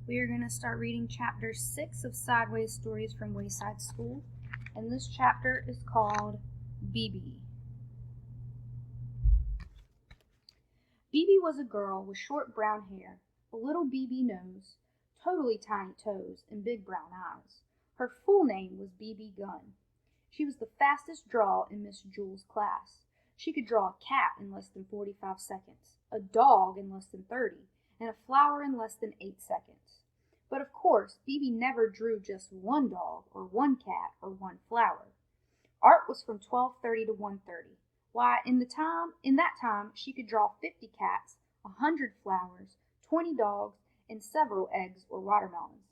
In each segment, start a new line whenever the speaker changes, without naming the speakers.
We are going to start reading Chapter 6 of Sideways Stories from Wayside School, and this chapter is called BB. BB was a girl with short brown hair, a little BB nose, totally tiny toes, and big brown eyes. Her full name was BB Gunn. She was the fastest drawer in Miss Jules' class. She could draw a cat in less than 45 seconds, a dog in less than 30, and a flower in less than 8 seconds. But of course, BB never drew just one dog, or one cat, or one flower. Art was from 12:30 to 1:30. Why, in that time, she could draw 50 cats, 100 flowers, 20 dogs, and several eggs or watermelons.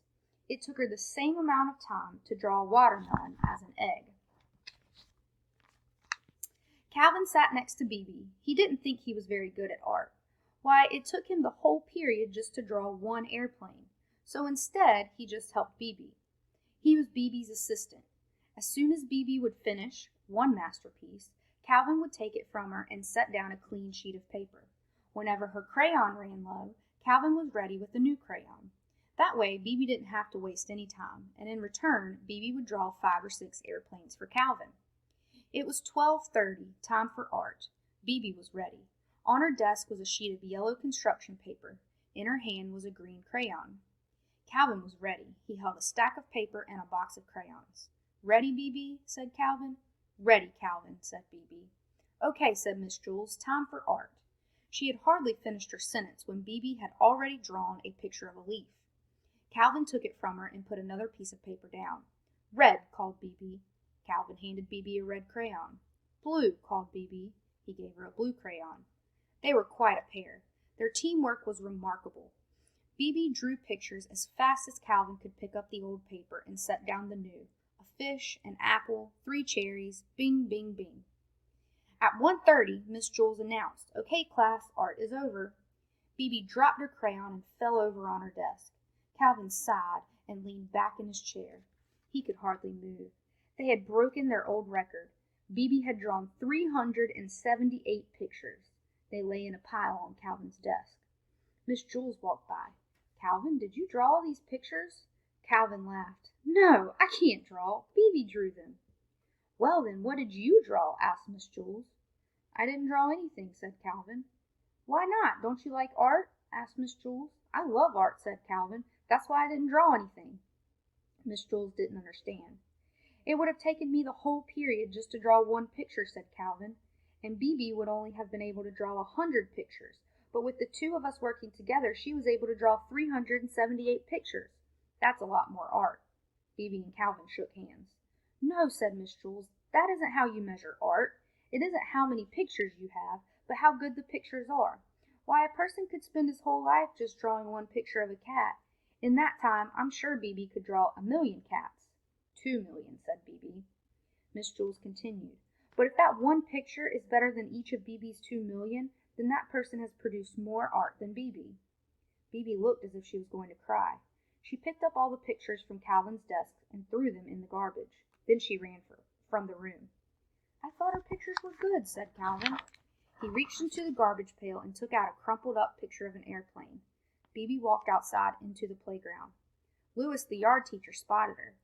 It took her the same amount of time to draw a watermelon as an egg. Calvin sat next to BB. He didn't think he was very good at art. Why, it took him the whole period just to draw one airplane. So instead, he just helped BB. He was BB's assistant. As soon as BB would finish one masterpiece, Calvin would take it from her and set down a clean sheet of paper. Whenever her crayon ran low, Calvin was ready with a new crayon. That way, BB didn't have to waste any time, and in return, BB would draw 5 or 6 airplanes for Calvin. It was 12:30, time for art. BB was ready. On her desk was a sheet of yellow construction paper. In her hand was a green crayon. Calvin was ready. He held a stack of paper and a box of crayons. "Ready, BB?" said Calvin. "Ready, Calvin," said BB. "Okay," said Miss Jules, "time for art." She had hardly finished her sentence when BB had already drawn a picture of a leaf. Calvin took it from her and put another piece of paper down. "Red," called BB. Calvin handed BB a red crayon. "Blue," called BB. He gave her a blue crayon. They were quite a pair. Their teamwork was remarkable. BB drew pictures as fast as Calvin could pick up the old paper and set down the new. A fish, an apple, 3 cherries, bing, bing, bing. At 1:30, Miss Jules announced, "Okay, class, art is over." BB dropped her crayon and fell over on her desk. Calvin sighed and leaned back in his chair. He could hardly move. They had broken their old record. BB had drawn 378 pictures. They lay in a pile on Calvin's desk. Miss Jules walked by. "Calvin, did you draw all these pictures?" Calvin laughed. "No, I can't draw. BB drew them." "Well then, what did you draw?" asked Miss Jules. "I didn't draw anything," said Calvin. "Why not? Don't you like art?" asked Miss Jules. "I love art," said Calvin. "That's why I didn't draw anything." Miss Jules didn't understand. "It would have taken me the whole period just to draw one picture," said Calvin, "and BB would only have been able to draw 100 pictures. But with the two of us working together, she was able to draw 378 pictures. That's a lot more art." BB and Calvin shook hands. "No," said Miss Jules, "that isn't how you measure art. It isn't how many pictures you have, but how good the pictures are. Why, a person could spend his whole life just drawing one picture of a cat. In that time, I'm sure BB could draw 1,000,000 cats." 2,000,000, said BB. Miss Jules continued, "But if that one picture is better than each of BB's 2,000,000, then that person has produced more art than BB." BB looked as if she was going to cry. She picked up all the pictures from Calvin's desk and threw them in the garbage. Then she ran from the room. "I thought her pictures were good," said Calvin. He reached into the garbage pail and took out a crumpled up picture of an airplane. BB walked outside into the playground. Louis, the yard teacher, spotted her.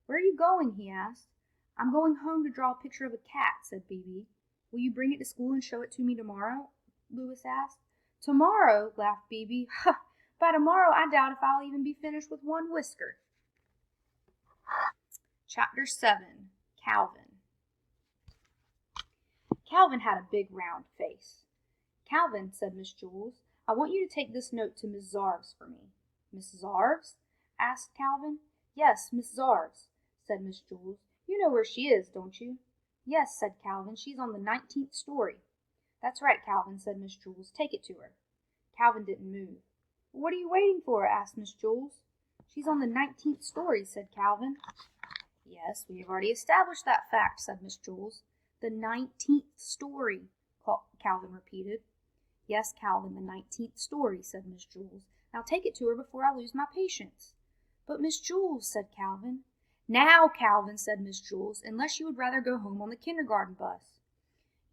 "Where are you going?" he asked. "I'm going home to draw a picture of a cat," said BB. "Will you bring it to school and show it to me tomorrow?" Louis asked. "Tomorrow?" laughed BB. "Ha! By tomorrow I doubt if I'll even be finished with one whisker." Chapter 7. Calvin. Calvin had a big round face. "Calvin," said Miss Jules, "I want you to take this note to Miss Zarves for me." "Miss Zarves?" asked Calvin. "Yes, Miss Zarves," said Miss Jules. "You know where she is, don't you?" "Yes," said Calvin. "She's on the 19th story." "That's right, Calvin," said Miss Jules. "Take it to her." Calvin didn't move. "What are you waiting for?" asked Miss Jules. "She's on the 19th story," said Calvin. "Yes, we have already established that fact," said Miss Jules. "The 19th story," Calvin repeated. "Yes, Calvin, the 19th story," said Miss Jules. "Now take it to her before I lose my patience." "But Miss Jules," said Calvin. "Now, Calvin," said Miss Jules, "unless you would rather go home on the kindergarten bus."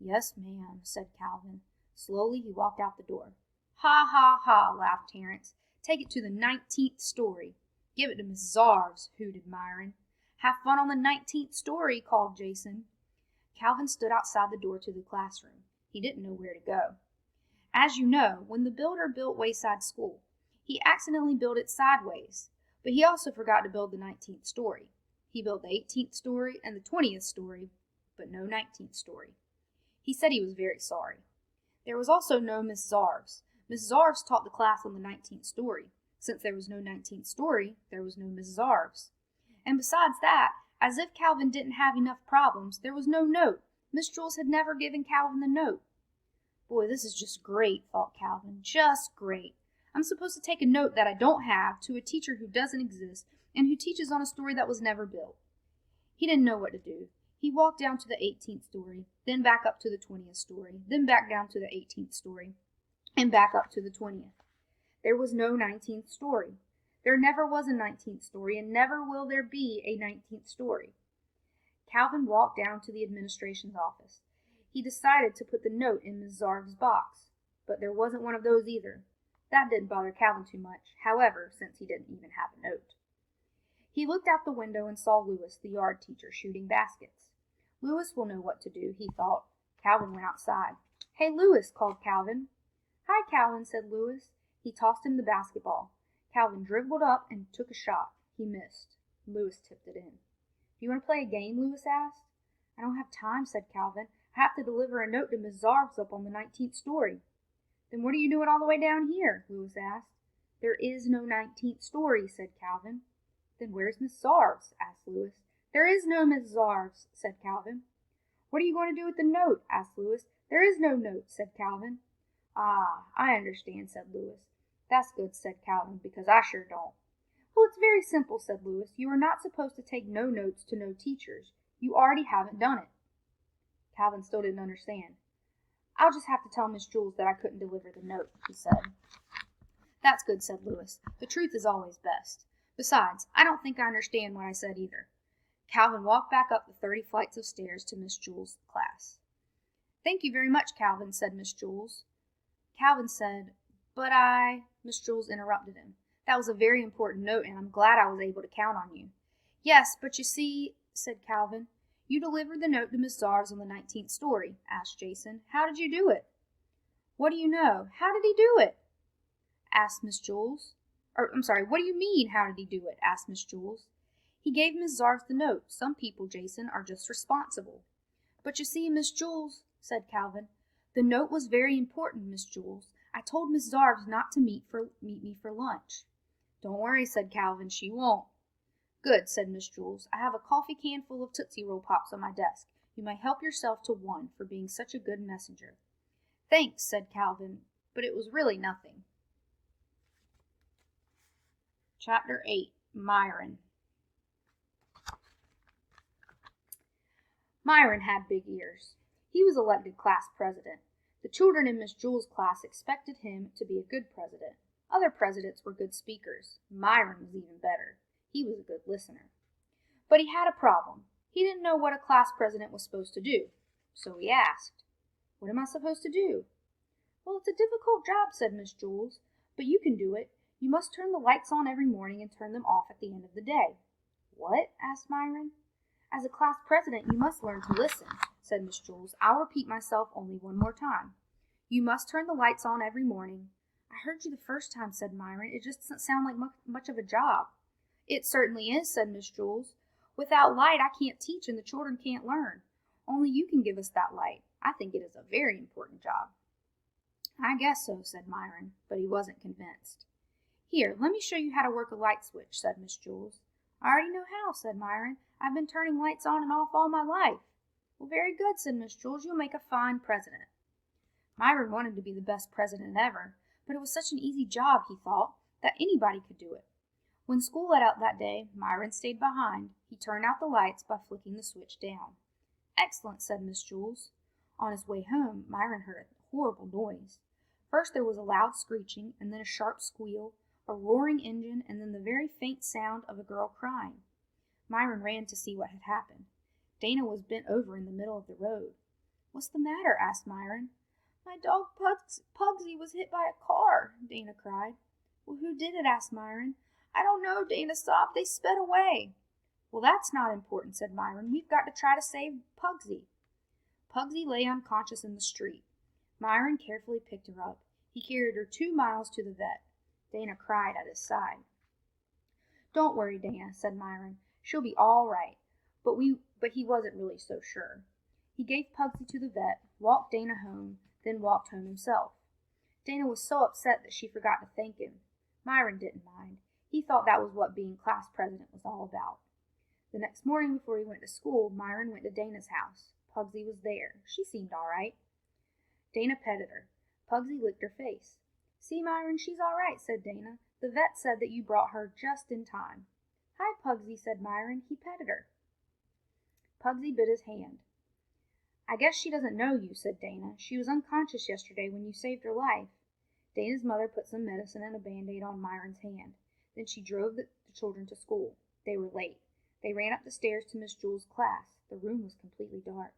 "Yes, ma'am," said Calvin. Slowly he walked out the door. "Ha, ha, ha," laughed Terence. Take it to the 19th story. Give it to Miss Zarves, hooted Myron. Have fun on the 19th story, called Jason. Calvin stood outside the door to the classroom. He didn't know where to go. As you know, when the builder built Wayside School, he accidentally built it sideways, but he also forgot to build the 19th story. He built the 18th story and the 20th story, but no 19th story. He said he was very sorry. There was also no Miss Zarves. Miss Zarves taught the class on the 19th story. Since there was no 19th story, there was no Miss Zarves. And besides that, as if Calvin didn't have enough problems, there was no note. Miss Jules had never given Calvin the note. Boy, this is just great, thought Calvin. Just great. I'm supposed to take a note that I don't have to a teacher who doesn't exist and who teaches on a story that was never built. He didn't know what to do. He walked down to the 18th story, then back up to the 20th story, then back down to the 18th story, and back up to the 20th. There was no 19th story. There never was a 19th story, and never will there be a 19th story. Calvin walked down to the administration's office. He decided to put the note in Miss Zarves' box, but there wasn't one of those either. That didn't bother Calvin too much, however, since he didn't even have a note. He looked out the window and saw Lewis, the yard teacher, shooting baskets. Lewis will know what to do, he thought. Calvin went outside. Hey, Lewis, called Calvin. Hi, Calvin, said Lewis. He tossed him the basketball. Calvin dribbled up and took a shot. He missed. Lewis tipped it in. Do you want to play a game? Lewis asked. I don't have time, said Calvin. I have to deliver a note to Miss Zarves up on the 19th story. Then what are you doing all the way down here? Lewis asked. There is no 19th story, said Calvin. Then where's Miss Zarves? Asked Lewis. There is no Miss Zarves, said Calvin. What are you going to do with the note? Asked Lewis. There is no note, said Calvin. Ah, I understand, said Lewis. That's good, said Calvin, because I sure don't. Well, it's very simple, said Lewis. You are not supposed to take no notes to no teachers. You already haven't done it. Calvin still didn't understand. I'll just have to tell Miss Jules that I couldn't deliver the note, he said. That's good, said Lewis. The truth is always best. Besides, I don't think I understand what I said either. Calvin walked back up the 30 flights of stairs to Miss Jules' class. Thank you very much, Calvin, said Miss Jules. Calvin said, but Miss Jules interrupted him. That was a very important note, and I'm glad I was able to count on you. Yes, but you see, said Calvin, you delivered the note to Miss Zarves on the 19th story, asked Jason. How did you do it? What do you know? How did he do it? Asked Miss Jules. What do you mean, how did he do it? Asked Miss Jules. He gave Miss Zarves the note. Some people, Jason, are just responsible. But you see, Miss Jules, said Calvin, the note was very important, Miss Jules. I told Miss Zarves not to meet me for lunch. Don't worry, said Calvin, she won't. Good, said Miss Jules. I have a coffee can full of Tootsie Roll Pops on my desk. You may help yourself to one for being such a good messenger. Thanks, said Calvin, but it was really nothing. Chapter 8. Myron. Myron had big ears. He was elected class president. The children in Miss Jules' class expected him to be a good president. Other presidents were good speakers. Myron was even better. He was a good listener. But he had a problem. He didn't know what a class president was supposed to do. So he asked, What am I supposed to do? Well, it's a difficult job, said Miss Jules, but you can do it. You must turn the lights on every morning and turn them off at the end of the day. What? Asked Myron. As a class president, you must learn to listen, said Miss Jules. I'll repeat myself only one more time. You must turn the lights on every morning. I heard you the first time, said Myron. It just doesn't sound like much of a job. It certainly is, said Miss Jules. Without light, I can't teach and the children can't learn. Only you can give us that light. I think it is a very important job. I guess so, said Myron, but he wasn't convinced. Here, let me show you how to work a light switch, said Miss Jules. I already know how, said Myron. I've been turning lights on and off all my life. Well, very good, said Miss Jules. You'll make a fine president. Myron wanted to be the best president ever, but it was such an easy job, he thought, that anybody could do it. When school let out that day, Myron stayed behind. He turned out the lights by flicking the switch down. Excellent, said Miss Jules. On his way home, Myron heard a horrible noise. First there was a loud screeching, and then a sharp squeal, a roaring engine, and then the very faint sound of a girl crying. Myron ran to see what had happened. Dana was bent over in the middle of the road. What's the matter? Asked Myron. My dog Pugsy was hit by a car, Dana cried. Well, who did it? Asked Myron. I don't know, Dana sobbed. They sped away. Well, that's not important, said Myron. We've got to try to save Pugsy. Pugsy lay unconscious in the street. Myron carefully picked her up. He carried her 2 miles to the vet. Dana cried at his side. Don't worry, Dana, said Myron. She'll be all right. But he wasn't really so sure. He gave Pugsy to the vet, walked Dana home, then walked home himself. Dana was so upset that she forgot to thank him. Myron didn't mind. He thought that was what being class president was all about. The next morning before he went to school, Myron went to Dana's house. Pugsy was there. She seemed all right. Dana petted her. Pugsy licked her face. See, Myron, she's all right, said Dana. The vet said that you brought her just in time. Hi, Pugsy, said Myron. He petted her. Pugsy bit his hand. I guess she doesn't know you, said Dana. She was unconscious yesterday when you saved her life. Dana's mother put some medicine and a Band-Aid on Myron's hand. Then she drove the children to school. They were late. They ran up the stairs to Miss Jules' class. The room was completely dark.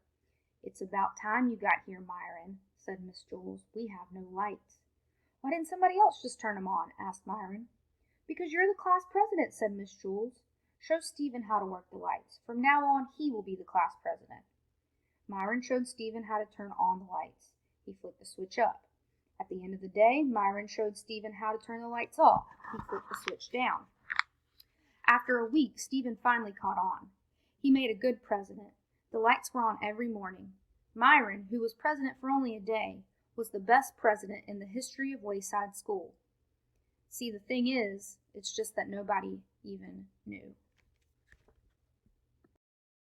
It's about time you got here, Myron, said Miss Jules. We have no lights. Why didn't somebody else just turn them on? Asked Myron. Because you're the class president, said Miss Jules. Show Stephen how to work the lights. From now on, he will be the class president. Myron showed Stephen how to turn on the lights. He flicked the switch up. At the end of the day, Myron showed Stephen how to turn the lights off. He flipped the switch down. After a week, Stephen finally caught on. He made a good president. The lights were on every morning. Myron, who was president for only a day, was the best president in the history of Wayside School. See, the thing is, it's just that nobody even knew.